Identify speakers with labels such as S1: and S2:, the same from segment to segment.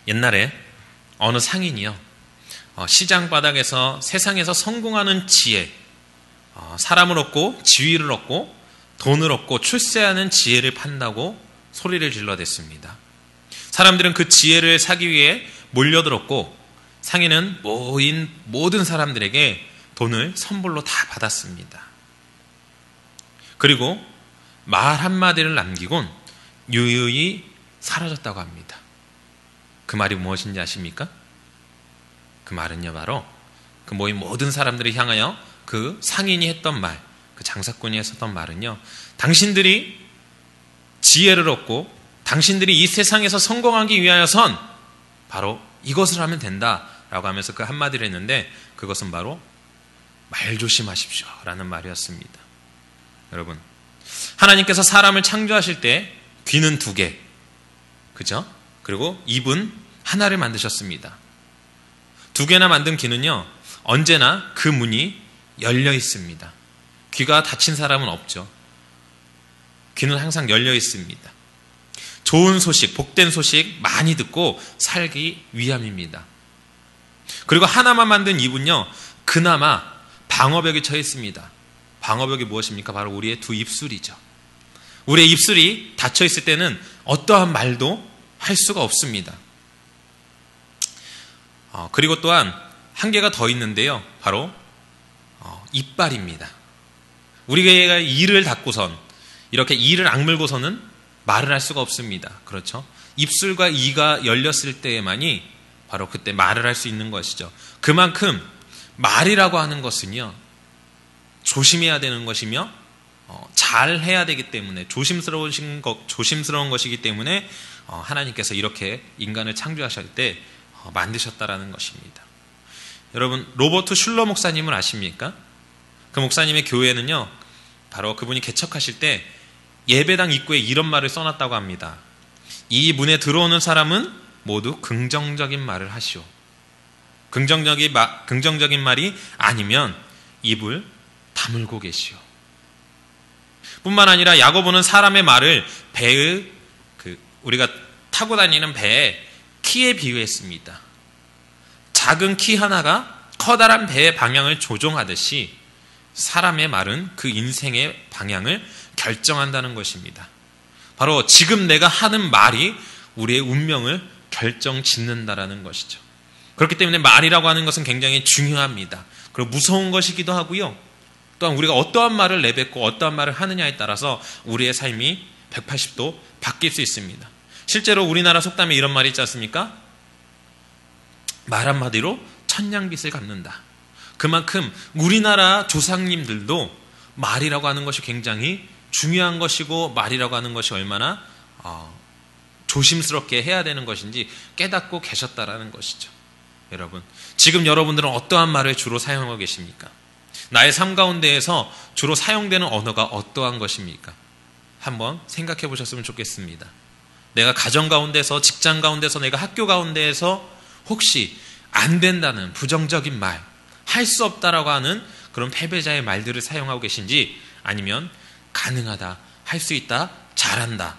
S1: 옛날에 어느 상인이요, 시장 바닥에서 세상에서 성공하는 지혜, 사람을 얻고 지위를 얻고 돈을 얻고 출세하는 지혜를 판다고 소리를 질러댔습니다. 사람들은 그 지혜를 사기 위해 몰려들었고 상인은 모인 모든 사람들에게 돈을 선물로 다 받았습니다. 그리고 말 한마디를 남기곤 유유히 사라졌다고 합니다. 그 말이 무엇인지 아십니까? 그 말은요, 바로 그 모인 모든 사람들을 향하여 그 상인이 했던 말, 그 장사꾼이 했었던 말은요, 당신들이 지혜를 얻고 당신들이 이 세상에서 성공하기 위하여선 바로 이것을 하면 된다라고 하면서 그 한마디를 했는데, 그것은 바로 말 조심하십시오 라는 말이었습니다. 여러분, 하나님께서 사람을 창조하실 때 귀는 2개, 그죠? 그리고 입은 하나를 만드셨습니다. 2개나 만든 귀는요, 언제나 그 문이 열려 있습니다. 귀가 닫힌 사람은 없죠. 귀는 항상 열려 있습니다. 좋은 소식, 복된 소식 많이 듣고 살기 위함입니다. 그리고 하나만 만든 입은요, 그나마 방어벽이 쳐 있습니다. 방어벽이 무엇입니까? 바로 우리의 2 입술이죠. 우리의 입술이 닫혀 있을 때는 어떠한 말도 할 수가 없습니다. 그리고 또한 한 개가 더 있는데요, 바로 이빨입니다. 우리가 이를 닫고선, 이렇게 이를 악물고서는 말을 할 수가 없습니다. 그렇죠? 입술과 이가 열렸을 때에만이 바로 그때 말을 할 수 있는 것이죠. 그만큼 말이라고 하는 것은요, 조심해야 되는 것이며 잘 해야 되기 때문에 조심스러운 것이기 때문에 하나님께서 이렇게 인간을 창조하실 때 만드셨다라는 것입니다. 여러분, 로버트 슐러 목사님을 아십니까? 그 목사님의 교회는요, 바로 그분이 개척하실 때 예배당 입구에 이런 말을 써놨다고 합니다. 이 문에 들어오는 사람은 모두 긍정적인 말을 하시오. 긍정적인 말이 아니면 입을 다물고 계시오. 뿐만 아니라 야고보는 사람의 말을 배의 우리가 타고 다니는 배의 키에 비유했습니다. 작은 키 하나가 커다란 배의 방향을 조종하듯이 사람의 말은 그 인생의 방향을 결정한다는 것입니다. 바로 지금 내가 하는 말이 우리의 운명을 결정짓는다라는 것이죠. 그렇기 때문에 말이라고 하는 것은 굉장히 중요합니다. 그리고 무서운 것이기도 하고요. 또한 우리가 어떠한 말을 내뱉고 어떠한 말을 하느냐에 따라서 우리의 삶이 180도 바뀔 수 있습니다. 실제로 우리나라 속담에 이런 말이 있지 않습니까? 말 한마디로 천냥빚을 갚는다. 그만큼 우리나라 조상님들도 말이라고 하는 것이 굉장히 중요한 것이고, 말이라고 하는 것이 얼마나 조심스럽게 해야 되는 것인지 깨닫고 계셨다라는 것이죠. 여러분, 지금 여러분들은 어떠한 말을 주로 사용하고 계십니까? 나의 삶 가운데에서 주로 사용되는 언어가 어떠한 것입니까? 한번 생각해 보셨으면 좋겠습니다. 내가 가정 가운데서, 직장 가운데서, 내가 학교 가운데에서 혹시 안 된다는 부정적인 말, 할 수 없다라고 하는 그런 패배자의 말들을 사용하고 계신지, 아니면 가능하다, 할 수 있다, 잘한다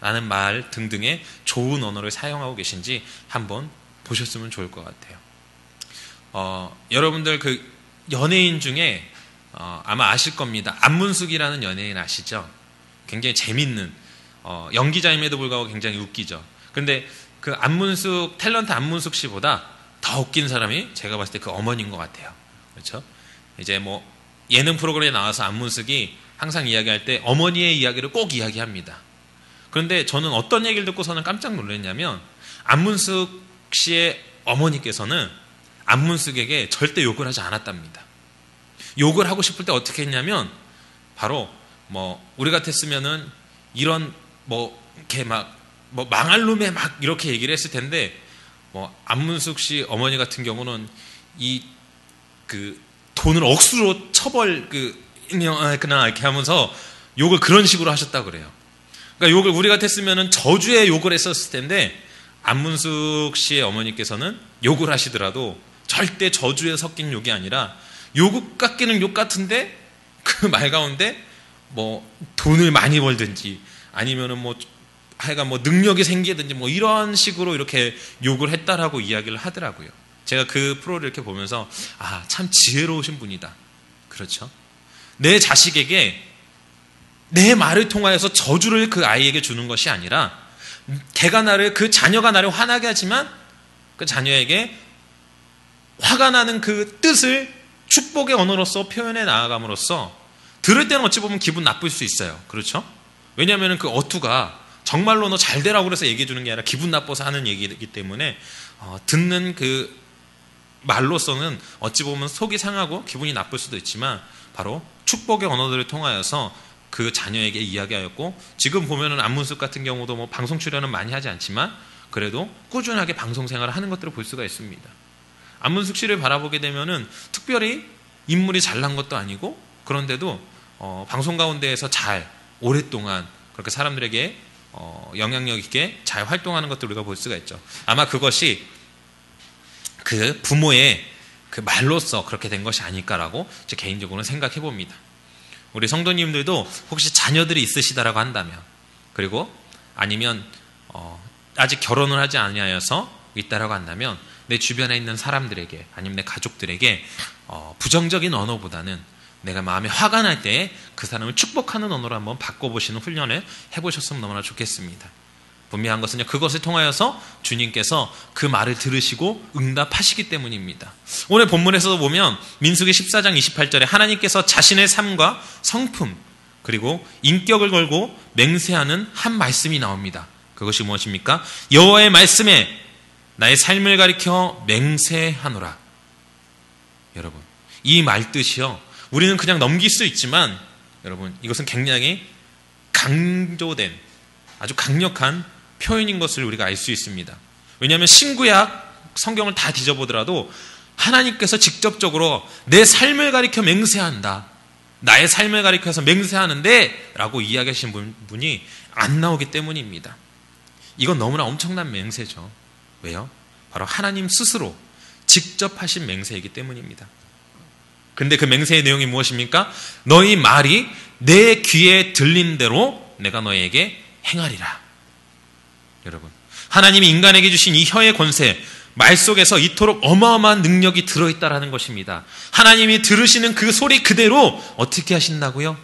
S1: 라는 말 등등의 좋은 언어를 사용하고 계신지 한번 보셨으면 좋을 것 같아요. 여러분들 그 연예인 중에 아마 아실 겁니다. 안문숙이라는 연예인 아시죠? 굉장히 재밌는 연기자임에도 불구하고 굉장히 웃기죠. 그런데 그 탤런트 안문숙 씨보다 더 웃긴 사람이 제가 봤을 때 그 어머니인 것 같아요. 그렇죠? 이제 뭐 예능 프로그램에 나와서 안문숙이 항상 이야기할 때 어머니의 이야기를 꼭 이야기합니다. 그런데 저는 어떤 얘기를 듣고서는 깜짝 놀랐냐면, 안문숙 씨의 어머니께서는 안문숙에게 절대 욕을 하지 않았답니다. 욕을 하고 싶을 때 어떻게 했냐면, 바로 뭐 우리 같았으면은 이런 뭐 이렇게 막 뭐 망할 놈에 막 이렇게 얘기를 했을 텐데, 뭐 안문숙 씨 어머니 같은 경우는 이 그 돈을 억수로 처벌 그냥 이렇게 하면서 욕을 그런 식으로 하셨다 그래요. 그러니까 욕을 우리 같았으면은 저주의 욕을 했었을 텐데, 안문숙 씨의 어머니께서는 욕을 하시더라도 절대 저주에 섞인 욕이 아니라 욕 같기는 욕 같은데 그 말 가운데 뭐 돈을 많이 벌든지 아니면은 뭐 하여간 뭐 능력이 생기든지 뭐 이런 식으로 이렇게 욕을 했다라고 이야기를 하더라고요. 제가 그 프로를 이렇게 보면서 참 지혜로우신 분이다. 그렇죠? 내 자식에게 내 말을 통하여서 저주를 그 아이에게 주는 것이 아니라 그 자녀가 나를 화나게 하지만 그 자녀에게 화가 나는 그 뜻을 축복의 언어로서 표현해 나아감으로써 들을 때는 어찌 보면 기분 나쁠 수 있어요. 그렇죠? 왜냐하면 그 어투가 정말로 너 잘 되라고 그래서 얘기해 주는 게 아니라 기분 나빠서 하는 얘기이기 때문에 듣는 그 말로서는 어찌 보면 속이 상하고 기분이 나쁠 수도 있지만 바로 축복의 언어들을 통하여서 그 자녀에게 이야기하였고, 지금 보면은 안문숙 같은 경우도 뭐 방송 출연은 많이 하지 않지만 그래도 꾸준하게 방송 생활을 하는 것들을 볼 수가 있습니다. 안문숙 씨를 바라보게 되면은 특별히 인물이 잘난 것도 아니고, 그런데도 방송 가운데에서 잘 오랫동안 그렇게 사람들에게 영향력 있게 잘 활동하는 것들을 우리가 볼 수가 있죠. 아마 그것이 그 부모의 그 말로써 그렇게 된 것이 아닐까라고 제 개인적으로는 생각해 봅니다. 우리 성도님들도 혹시 자녀들이 있으시다라고 한다면, 그리고 아니면 아직 결혼을 하지 아니하여서 있다라고 한다면 내 주변에 있는 사람들에게 아니면 내 가족들에게 부정적인 언어보다는 내가 마음에 화가 날 때 그 사람을 축복하는 언어로 한번 바꿔보시는 훈련을 해보셨으면 너무나 좋겠습니다. 분명한 것은요, 그것을 통하여서 주님께서 그 말을 들으시고 응답하시기 때문입니다. 오늘 본문에서도 보면 민수기 14장 28절에 하나님께서 자신의 삶과 성품 그리고 인격을 걸고 맹세하는 한 말씀이 나옵니다. 그것이 무엇입니까? 여호와의 말씀에 나의 삶을 가리켜 맹세하노라. 여러분, 이 말뜻이요, 우리는 그냥 넘길 수 있지만 여러분, 이것은 굉장히 강조된 아주 강력한 표현인 것을 우리가 알 수 있습니다. 왜냐하면 신구약 성경을 다 뒤져보더라도 하나님께서 직접적으로 내 삶을 가리켜 맹세한다, 나의 삶을 가리켜서 맹세하는데 라고 이야기하신 분이 안 나오기 때문입니다. 이건 너무나 엄청난 맹세죠. 왜요? 바로 하나님 스스로 직접 하신 맹세이기 때문입니다. 근데 그 맹세의 내용이 무엇입니까? 너희 말이 내 귀에 들린 대로 내가 너희에게 행하리라. 여러분, 하나님이 인간에게 주신 이 혀의 권세, 말 속에서 이토록 어마어마한 능력이 들어있다라는 것입니다. 하나님이 들으시는 그 소리 그대로 어떻게 하신다고요?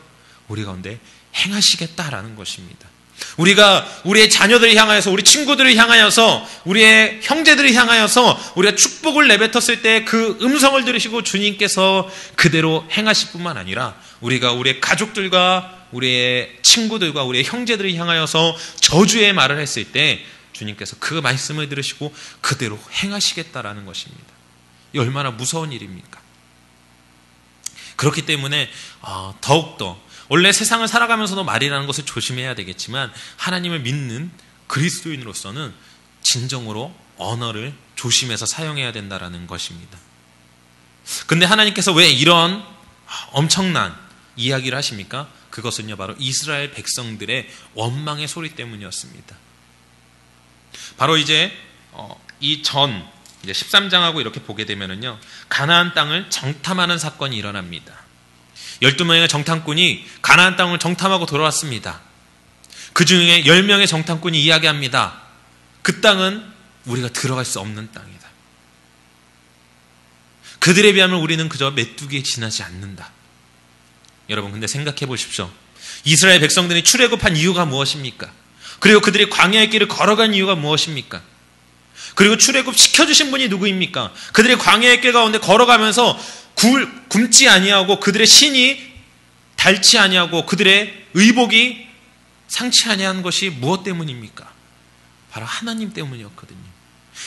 S1: 우리 가운데 행하시겠다라는 것입니다. 우리가 우리의 자녀들을 향하여서, 우리 친구들을 향하여서, 우리의 형제들을 향하여서 우리가 축복을 내뱉었을 때 그 음성을 들으시고 주님께서 그대로 행하실 뿐만 아니라 우리가 우리의 가족들과 우리의 친구들과 우리의 형제들을 향하여서 저주의 말을 했을 때 주님께서 그 말씀을 들으시고 그대로 행하시겠다라는 것입니다. 이 얼마나 무서운 일입니까? 그렇기 때문에 더욱더 원래 세상을 살아가면서도 말이라는 것을 조심해야 되겠지만 하나님을 믿는 그리스도인으로서는 진정으로 언어를 조심해서 사용해야 된다라는 것입니다. 근데 하나님께서 왜 이런 엄청난 이야기를 하십니까? 그것은요, 바로 이스라엘 백성들의 원망의 소리 때문이었습니다. 바로 이제 이제 13장하고 이렇게 보게 되면은요, 가나안 땅을 정탐하는 사건이 일어납니다. 12명의 정탐꾼이 가나안 땅을 정탐하고 돌아왔습니다. 그 중에 10명의 정탐꾼이 이야기합니다. 그 땅은 우리가 들어갈 수 없는 땅이다. 그들에 비하면 우리는 그저 메뚜기에 지나지 않는다. 여러분, 근데 생각해 보십시오. 이스라엘 백성들이 출애굽한 이유가 무엇입니까? 그리고 그들이 광야의 길을 걸어간 이유가 무엇입니까? 그리고 출애굽 시켜주신 분이 누구입니까? 그들이 광야의 길 가운데 걸어가면서 굶지 아니하고 그들의 신이 닳지 아니하고 그들의 의복이 상치 아니한 것이 무엇 때문입니까? 바로 하나님 때문이었거든요.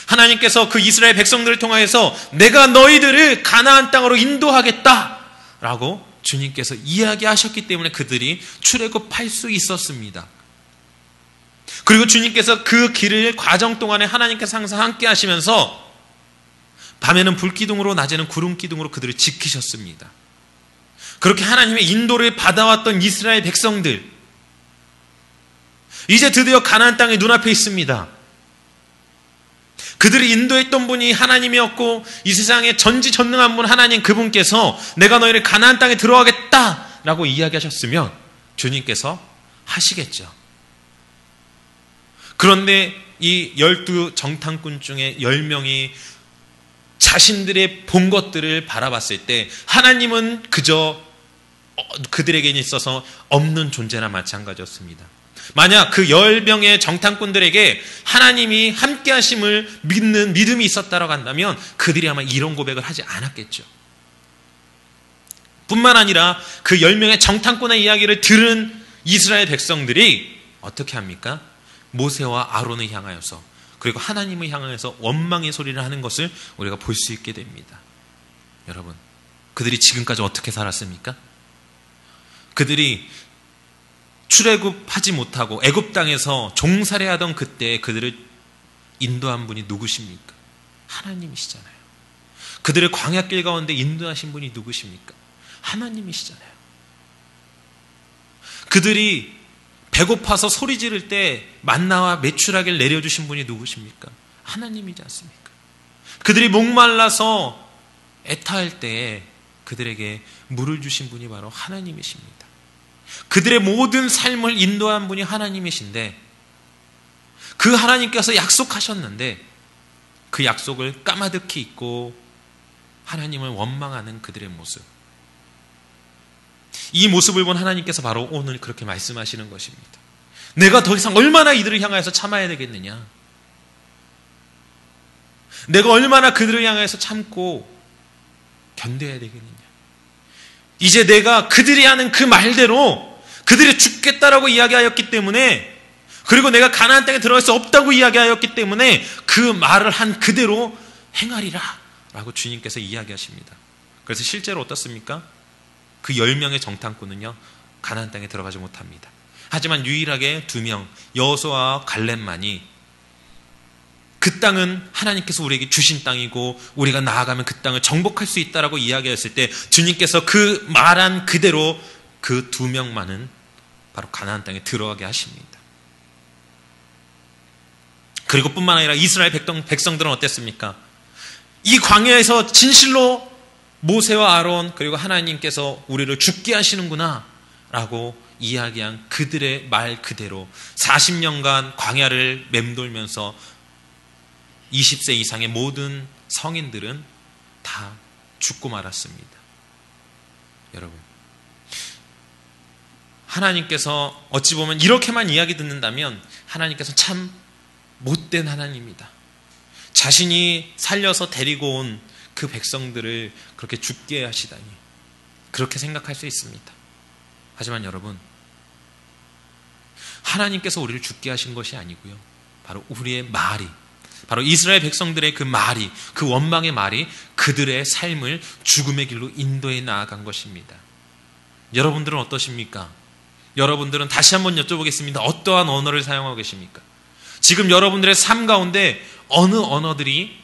S1: 하나님께서 그 이스라엘 백성들을 통하여서 내가 너희들을 가나안 땅으로 인도하겠다라고 주님께서 이야기하셨기 때문에 그들이 출애굽할 수 있었습니다. 그리고 주님께서 그 길을 과정 동안에 하나님께서 항상 함께 하시면서 밤에는 불기둥으로 낮에는 구름기둥으로 그들을 지키셨습니다. 그렇게 하나님의 인도를 받아왔던 이스라엘 백성들, 이제 드디어 가나안 땅이 눈앞에 있습니다. 그들을 인도했던 분이 하나님이었고 이 세상에 전지전능한 분 하나님, 그분께서 내가 너희를 가나안 땅에 들어가겠다라고 이야기하셨으면 주님께서 하시겠죠. 그런데 이 12 정탐꾼 중에 10명이 자신들의 본 것들을 바라봤을 때 하나님은 그저 그들에게 있어서 없는 존재나 마찬가지였습니다. 만약 그 10명의 정탐꾼들에게 하나님이 함께 하심을 믿는 믿음이 있었다고 한다면 그들이 아마 이런 고백을 하지 않았겠죠. 뿐만 아니라 그 10명의 정탐꾼의 이야기를 들은 이스라엘 백성들이 어떻게 합니까? 모세와 아론을 향하여서 그리고 하나님을 향하여서 원망의 소리를 하는 것을 우리가 볼 수 있게 됩니다. 여러분, 그들이 지금까지 어떻게 살았습니까? 그들이 출애굽하지 못하고 애굽 땅에서 종살이하던 그때 그들을 인도한 분이 누구십니까? 하나님이시잖아요. 그들을 광야길 가운데 인도하신 분이 누구십니까? 하나님이시잖아요. 그들이 배고파서 소리 지를 때 만나와 메추라기를 내려주신 분이 누구십니까? 하나님이지 않습니까? 그들이 목말라서 애타할 때에 그들에게 물을 주신 분이 바로 하나님이십니다. 그들의 모든 삶을 인도한 분이 하나님이신데 그 하나님께서 약속하셨는데 그 약속을 까마득히 잊고 하나님을 원망하는 그들의 모습, 이 모습을 본 하나님께서 바로 오늘 그렇게 말씀하시는 것입니다. 내가 더 이상 얼마나 이들을 향하여서 참아야 되겠느냐? 내가 얼마나 그들을 향하여서 참고 견뎌야 되겠느냐? 이제 내가 그들이 하는 그 말대로 그들이 죽겠다라고 이야기하였기 때문에, 그리고 내가 가나안 땅에 들어갈 수 없다고 이야기하였기 때문에 그 말을 한 그대로 행하리라 라고 주님께서 이야기하십니다. 그래서 실제로 어떻습니까? 그 10명의 정탐꾼은요 가나안 땅에 들어가지 못합니다. 하지만 유일하게 2명 여호수아와 갈렙만이 그 땅은 하나님께서 우리에게 주신 땅이고 우리가 나아가면 그 땅을 정복할 수 있다라고 이야기했을 때 주님께서 그 말한 그대로 그 2명만은 바로 가나안 땅에 들어가게 하십니다. 그리고 뿐만 아니라 이스라엘 백성들은 어땠습니까? 이 광야에서 진실로 모세와 아론 그리고 하나님께서 우리를 죽게 하시는구나 라고 이야기한 그들의 말 그대로 40년간 광야를 맴돌면서 20세 이상의 모든 성인들은 다 죽고 말았습니다. 여러분, 하나님께서 어찌 보면 이렇게만 이야기 듣는다면 하나님께서 참 못된 하나님이다. 자신이 살려서 데리고 온 그 백성들을 그렇게 죽게 하시다니, 그렇게 생각할 수 있습니다. 하지만 여러분, 하나님께서 우리를 죽게 하신 것이 아니고요, 바로 우리의 말이, 바로 이스라엘 백성들의 그 말이, 그 원망의 말이 그들의 삶을 죽음의 길로 인도해 나아간 것입니다. 여러분들은 어떠십니까? 여러분들은 다시 한번 여쭤보겠습니다. 어떠한 언어를 사용하고 계십니까? 지금 여러분들의 삶 가운데 어느 언어들이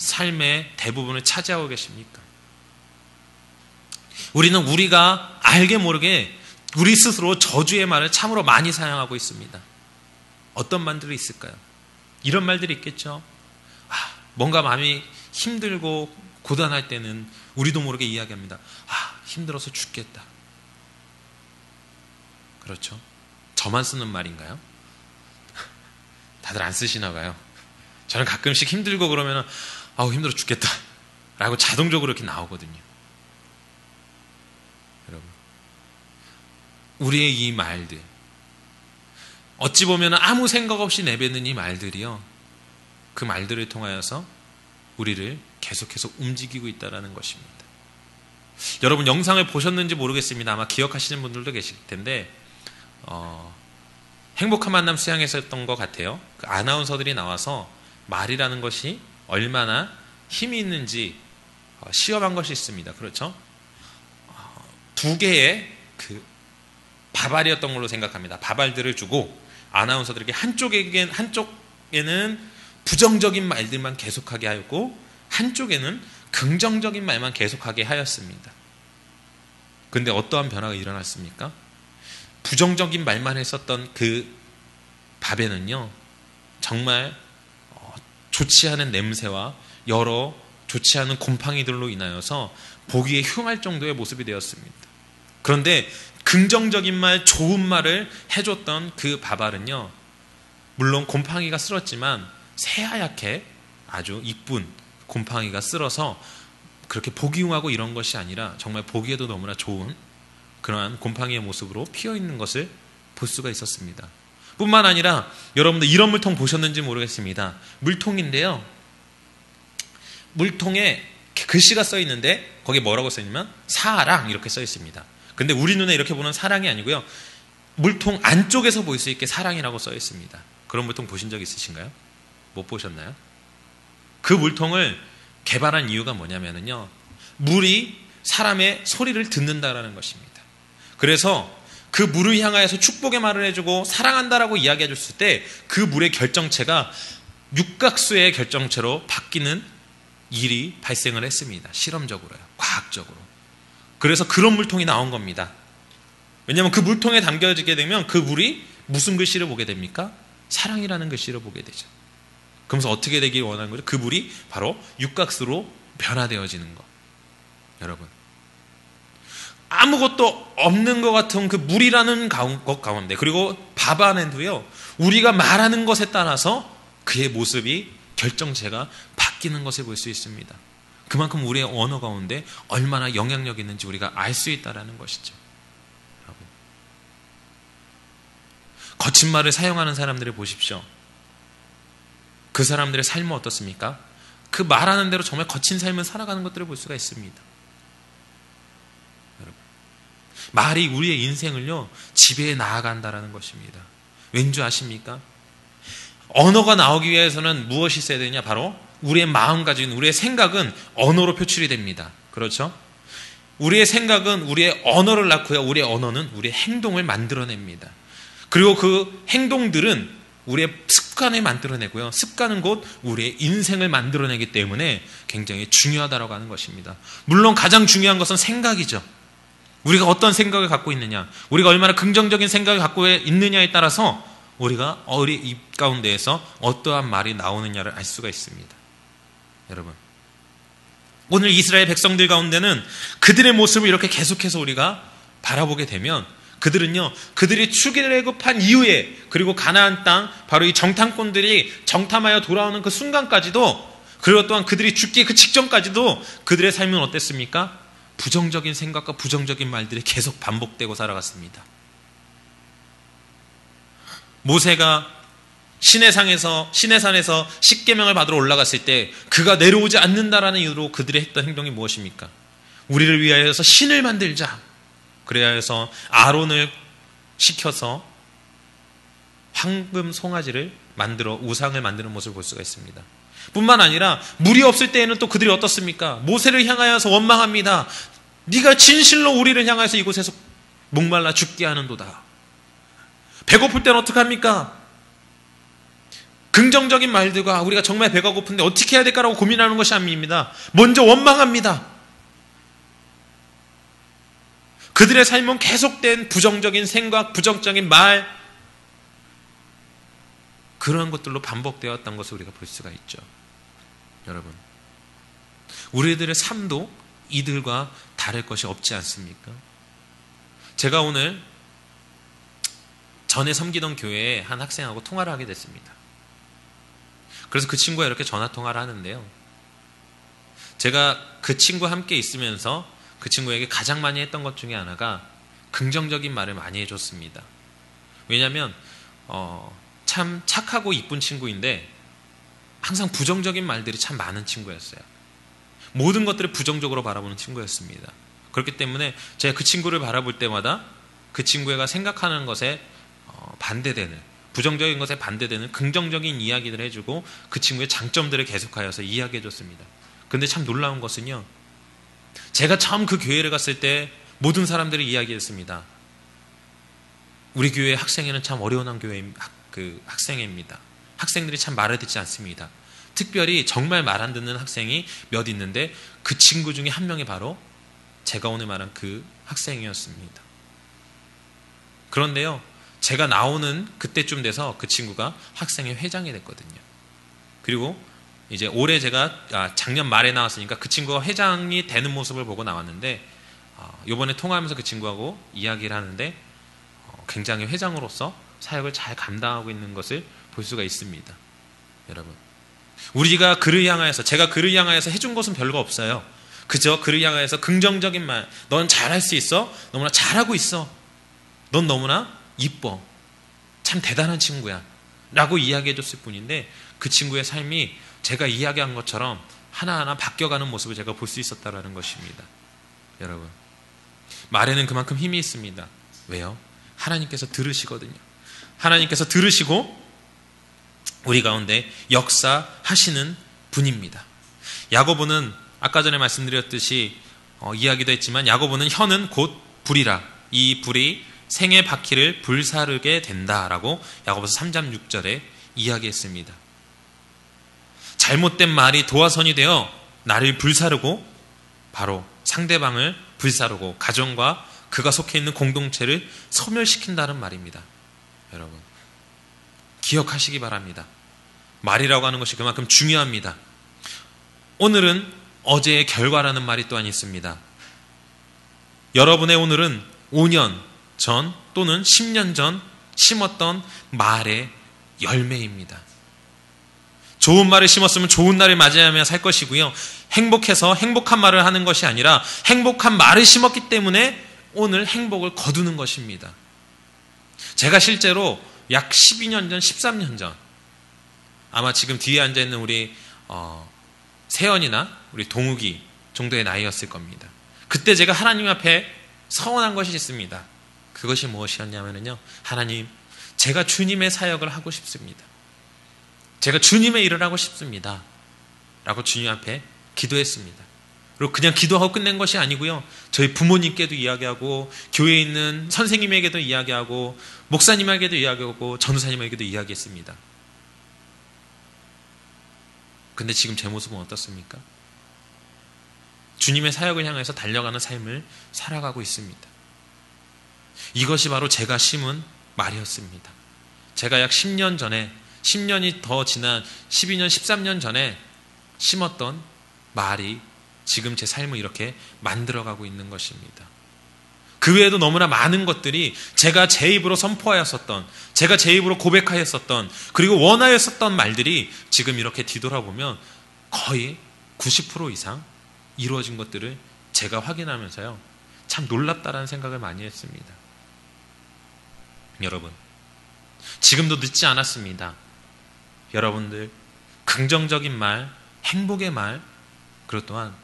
S1: 삶의 대부분을 차지하고 계십니까? 우리는 우리가 알게 모르게 우리 스스로 저주의 말을 참으로 많이 사용하고 있습니다. 어떤 말들이 있을까요? 이런 말들이 있겠죠. 뭔가 마음이 힘들고 고단할 때는 우리도 모르게 이야기합니다. 힘들어서 죽겠다. 그렇죠? 저만 쓰는 말인가요? 다들 안 쓰시나 봐요. 저는 가끔씩 힘들고 그러면 힘들어 죽겠다 라고 자동적으로 이렇게 나오거든요. 여러분, 우리의 이 말들, 어찌 보면 아무 생각 없이 내뱉는 이 말들이요, 그 말들을 통하여서 우리를 계속해서 움직이고 있다는 것입니다. 여러분, 영상을 보셨는지 모르겠습니다. 아마 기억하시는 분들도 계실 텐데 행복한 만남 수양에서 했던 것 같아요. 그 아나운서들이 나와서 말이라는 것이 얼마나 힘이 있는지 시험한 것이 있습니다. 그렇죠? 2개의 그 바발이었던 걸로 생각합니다. 바발들을 주고 아나운서들에게 한쪽에는 부정적인 말들만 계속하게 하였고 한쪽에는 긍정적인 말만 계속하게 하였습니다. 그런데 어떠한 변화가 일어났습니까? 부정적인 말만 했었던 그 밥에는요, 정말 좋지 않은 냄새와 여러 좋지 않은 곰팡이들로 인하여서 보기에 흉할 정도의 모습이 되었습니다. 그런데 긍정적인 말, 좋은 말을 해줬던 그 바발은요, 물론 곰팡이가 쓸었지만 새하얗게 아주 이쁜 곰팡이가 쓸어서 그렇게 보기 흉하고 이런 것이 아니라 정말 보기에도 너무나 좋은 그러한 곰팡이의 모습으로 피어 있는 것을 볼 수가 있었습니다. 뿐만 아니라 여러분들 이런 물통 보셨는지 모르겠습니다. 물통인데요. 물통에 글씨가 써 있는데 거기에 뭐라고 써 있냐면 사랑 이렇게 써 있습니다. 근데 우리 눈에 이렇게 보는 사랑이 아니고요. 물통 안쪽에서 볼 수 있게 사랑이라고 써 있습니다. 그런 물통 보신 적 있으신가요? 못 보셨나요? 그 물통을 개발한 이유가 뭐냐면요. 물이 사람의 소리를 듣는다라는 것입니다. 그래서 그 물을 향하여서 축복의 말을 해주고 사랑한다라고 이야기해 줬을 때 그 물의 결정체가 육각수의 결정체로 바뀌는 일이 발생을 했습니다. 실험적으로요. 과학적으로. 그래서 그런 물통이 나온 겁니다. 왜냐하면 그 물통에 담겨지게 되면 그 물이 무슨 글씨를 보게 됩니까? 사랑이라는 글씨를 보게 되죠. 그러면서 어떻게 되길 원하는 거죠? 그 물이 바로 육각수로 변화되어지는 것. 여러분. 아무것도 없는 것 같은 그 물이라는 것 가운데 그리고 밥 안에도요. 우리가 말하는 것에 따라서 그의 모습이 결정체가 바뀌는 것을 볼 수 있습니다. 그만큼 우리의 언어 가운데 얼마나 영향력이 있는지 우리가 알 수 있다는 것이죠. 여러분. 거친 말을 사용하는 사람들을 보십시오. 그 사람들의 삶은 어떻습니까? 그 말하는 대로 정말 거친 삶을 살아가는 것들을 볼 수가 있습니다. 여러분. 말이 우리의 인생을요 지배해 나아간다라는 것입니다. 왠지 아십니까? 언어가 나오기 위해서는 무엇이 있어야 되냐? 바로 우리의 마음가짐, 우리의 생각은 언어로 표출이 됩니다. 그렇죠? 우리의 생각은 우리의 언어를 낳고요. 우리의 언어는 우리의 행동을 만들어냅니다. 그리고 그 행동들은 우리의 습관을 만들어내고요. 습관은 곧 우리의 인생을 만들어내기 때문에 굉장히 중요하다고 하는 것입니다. 물론 가장 중요한 것은 생각이죠. 우리가 어떤 생각을 갖고 있느냐, 우리가 얼마나 긍정적인 생각을 갖고 있느냐에 따라서 우리가 우리 입 가운데에서 어떠한 말이 나오느냐를 알 수가 있습니다. 여러분, 오늘 이스라엘 백성들 가운데는 그들의 모습을 이렇게 계속해서 우리가 바라보게 되면 그들은요, 그들이 출애굽한 이후에 그리고 가나안 땅 바로 이 정탐꾼들이 정탐하여 돌아오는 그 순간까지도 그리고 또한 그들이 죽기 그 직전까지도 그들의 삶은 어땠습니까? 부정적인 생각과 부정적인 말들이 계속 반복되고 살아갔습니다. 모세가 시내산에서 십계명을 받으러 올라갔을 때 그가 내려오지 않는다라는 이유로 그들이 했던 행동이 무엇입니까? 우리를 위하여서 신을 만들자. 그래야 해서 아론을 시켜서 황금 송아지를 만들어 우상을 만드는 모습을 볼 수가 있습니다. 뿐만 아니라 물이 없을 때에는 또 그들이 어떻습니까? 모세를 향하여서 원망합니다. 네가 진실로 우리를 향하여서 이곳에서 목말라 죽게 하는도다. 배고플 때는 어떡합니까? 긍정적인 말들과 우리가 정말 배가 고픈데 어떻게 해야 될까라고 고민하는 것이 아닙니다. 먼저 원망합니다. 그들의 삶은 계속된 부정적인 생각, 부정적인 말, 그런 것들로 반복되었던 것을 우리가 볼 수가 있죠. 여러분, 우리들의 삶도 이들과 다를 것이 없지 않습니까? 제가 오늘 전에 섬기던 교회에 한 학생하고 통화를 하게 됐습니다. 그래서 그 친구가 이렇게 전화통화를 하는데요. 제가 그 친구와 함께 있으면서 그 친구에게 가장 많이 했던 것 중에 하나가 긍정적인 말을 많이 해줬습니다. 왜냐하면 참 착하고 이쁜 친구인데 항상 부정적인 말들이 참 많은 친구였어요. 모든 것들을 부정적으로 바라보는 친구였습니다. 그렇기 때문에 제가 그 친구를 바라볼 때마다 그 친구가 생각하는 것에 반대되는, 부정적인 것에 반대되는 긍정적인 이야기들을 해주고 그 친구의 장점들을 계속하여서 이야기해줬습니다. 그런데 참 놀라운 것은요, 제가 처음 그 교회를 갔을 때 모든 사람들이 이야기했습니다. 우리 교회 학생회는 참 어려운 학생회입니다. 학생들이 참 말을 듣지 않습니다. 특별히 정말 말 안 듣는 학생이 몇 있는데 그 친구 중에 한 명이 바로 제가 오늘 말한 그 학생이었습니다. 그런데요, 제가 나오는 그때쯤 돼서 그 친구가 학생회 회장이 됐거든요. 그리고 이제 올해 제가 작년 말에 나왔으니까 그 친구가 회장이 되는 모습을 보고 나왔는데 이번에 통화하면서 그 친구하고 이야기를 하는데 굉장히 회장으로서 사역을 잘 감당하고 있는 것을 볼 수가 있습니다. 여러분, 우리가 그를 향하여서, 제가 그를 향하여서 해준 것은 별거 없어요. 그저 그를 향하여서 긍정적인 말, 넌 잘할 수 있어, 너무나 잘하고 있어, 넌 너무나 이뻐, 참 대단한 친구야 라고 이야기해 줬을 뿐인데, 그 친구의 삶이 제가 이야기한 것처럼 하나하나 바뀌어가는 모습을 제가 볼 수 있었다는 것입니다. 여러분, 말에는 그만큼 힘이 있습니다. 왜요? 하나님께서 들으시거든요. 하나님께서 들으시고 우리 가운데 역사하시는 분입니다. 야고보는 아까 전에 말씀드렸듯이 이야기도 했지만, 야고보는 혀는 곧 불이라, 이 불이 생의 바퀴를 불사르게 된다라고 야고보서 3장 6절에 이야기했습니다. 잘못된 말이 도화선이 되어 나를 불사르고 바로 상대방을 불사르고 가정과 그가 속해 있는 공동체를 소멸시킨다는 말입니다. 여러분, 기억하시기 바랍니다. 말이라고 하는 것이 그만큼 중요합니다. 오늘은 어제의 결과라는 말이 또한 있습니다. 여러분의 오늘은 5년 전 또는 10년 전 심었던 말의 열매입니다. 좋은 말을 심었으면 좋은 날을 맞이하며 살 것이고요. 행복해서 행복한 말을 하는 것이 아니라 행복한 말을 심었기 때문에 오늘 행복을 거두는 것입니다. 제가 실제로 약 12년 전, 13년 전, 아마 지금 뒤에 앉아있는 우리 세연이나 우리 동욱이 정도의 나이였을 겁니다. 그때 제가 하나님 앞에 서원한 것이 있습니다. 그것이 무엇이었냐면요, 하나님, 제가 주님의 사역을 하고 싶습니다. 제가 주님의 일을 하고 싶습니다 라고 주님 앞에 기도했습니다. 그리고 그냥 기도하고 끝낸 것이 아니고요, 저희 부모님께도 이야기하고, 교회에 있는 선생님에게도 이야기하고, 목사님에게도 이야기하고, 전도사님에게도 이야기했습니다. 근데 지금 제 모습은 어떻습니까? 주님의 사역을 향해서 달려가는 삶을 살아가고 있습니다. 이것이 바로 제가 심은 말이었습니다. 제가 약 10년 전에, 10년이 더 지난 12년, 13년 전에 심었던 말이 지금 제 삶을 이렇게 만들어가고 있는 것입니다. 그 외에도 너무나 많은 것들이 제가 제 입으로 선포하였었던, 제가 제 입으로 고백하였었던, 그리고 원하였었던 말들이 지금 이렇게 뒤돌아보면 거의 90% 이상 이루어진 것들을 제가 확인하면서요, 참 놀랍다라는 생각을 많이 했습니다. 여러분, 지금도 늦지 않았습니다. 여러분들, 긍정적인 말, 행복의 말, 그리고 또한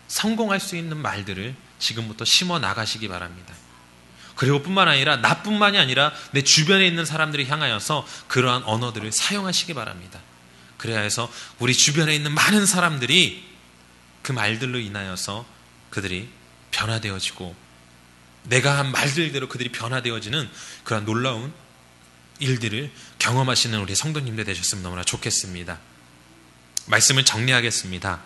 S1: 성공할 수 있는 말들을 지금부터 심어 나가시기 바랍니다. 그리고 뿐만 아니라, 나뿐만이 아니라 내 주변에 있는 사람들을 향하여서 그러한 언어들을 사용하시기 바랍니다. 그래야 해서 우리 주변에 있는 많은 사람들이 그 말들로 인하여서 그들이 변화되어지고, 내가 한 말들대로 그들이 변화되어지는 그런 놀라운 일들을 경험하시는 우리 성도님들 되셨으면 너무나 좋겠습니다. 말씀을 정리하겠습니다.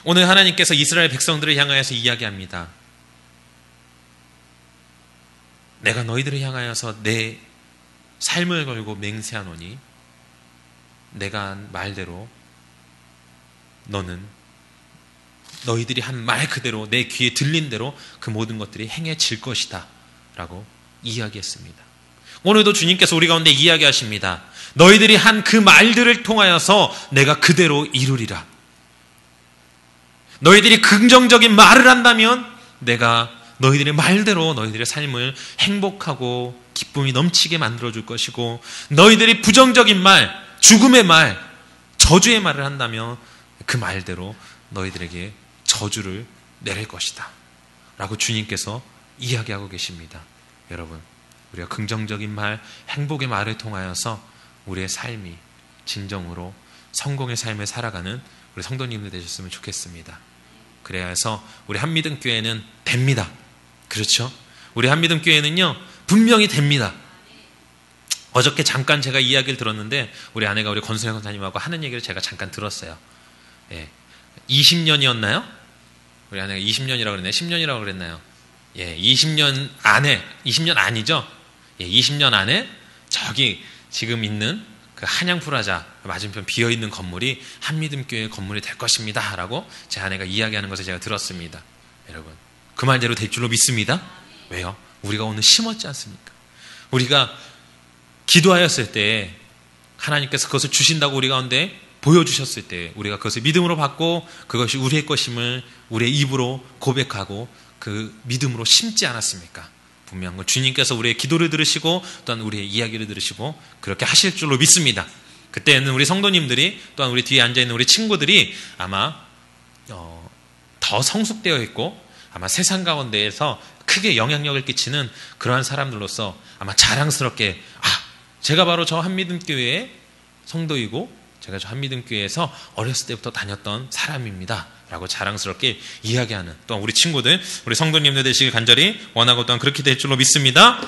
S1: 오늘 하나님께서 이스라엘 백성들을 향하여서 이야기합니다. 내가 너희들을 향하여서 내 삶을 걸고 맹세하노니 내가 한 말대로 너는 너희들이 한 말 그대로 내 귀에 들린 대로 그 모든 것들이 행해질 것이다 라고 이야기했습니다. 오늘도 주님께서 우리 가운데 이야기하십니다. 너희들이 한 그 말들을 통하여서 내가 그대로 이루리라. 너희들이 긍정적인 말을 한다면 내가 너희들의 말대로 너희들의 삶을 행복하고 기쁨이 넘치게 만들어줄 것이고, 너희들이 부정적인 말, 죽음의 말, 저주의 말을 한다면 그 말대로 너희들에게 저주를 내릴 것이다 라고 주님께서 이야기하고 계십니다. 여러분, 우리가 긍정적인 말, 행복의 말을 통하여서 우리의 삶이 진정으로 성공의 삶을 살아가는 우리 성도님들 되셨으면 좋겠습니다. 그래야 해서 우리 한미등교회는 됩니다. 그렇죠? 우리 한미등교회는요 분명히 됩니다. 어저께 잠깐 제가 이야기를 들었는데, 우리 아내가 우리 권수영 선생님하고 하는 얘기를 제가 잠깐 들었어요. 20년이었나요? 우리 아내가 20년이라고 그랬나요? 10년이라고 그랬나요? 20년 안에, 20년 아니죠? 20년 안에 저기 지금 있는 그 한양프라자 맞은편 비어있는 건물이 한미등교회 건물이 될 것입니다 라고 제 아내가 이야기하는 것을 제가 들었습니다. 여러분, 그 말대로 될 줄로 믿습니다. 왜요? 우리가 오늘 심었지 않습니까? 우리가 기도하였을 때 하나님께서 그것을 주신다고 우리 가운데 보여주셨을 때 우리가 그것을 믿음으로 받고 그것이 우리의 것임을 우리의 입으로 고백하고 그 믿음으로 심지 않았습니까? 분명한 건 주님께서 우리의 기도를 들으시고 또한 우리의 이야기를 들으시고 그렇게 하실 줄로 믿습니다. 그때는 우리 성도님들이 또한 우리 뒤에 앉아있는 우리 친구들이 아마 더 성숙되어 있고 아마 세상 가운데에서 크게 영향력을 끼치는 그러한 사람들로서 아마 자랑스럽게 제가 바로 저 한미듬교회의 성도이고 제가 저 한미듬교회에서 어렸을 때부터 다녔던 사람입니다 라고 자랑스럽게 이야기하는 또한 우리 친구들, 우리 성도님들 되시길 간절히 원하고 또한 그렇게 될 줄로 믿습니다.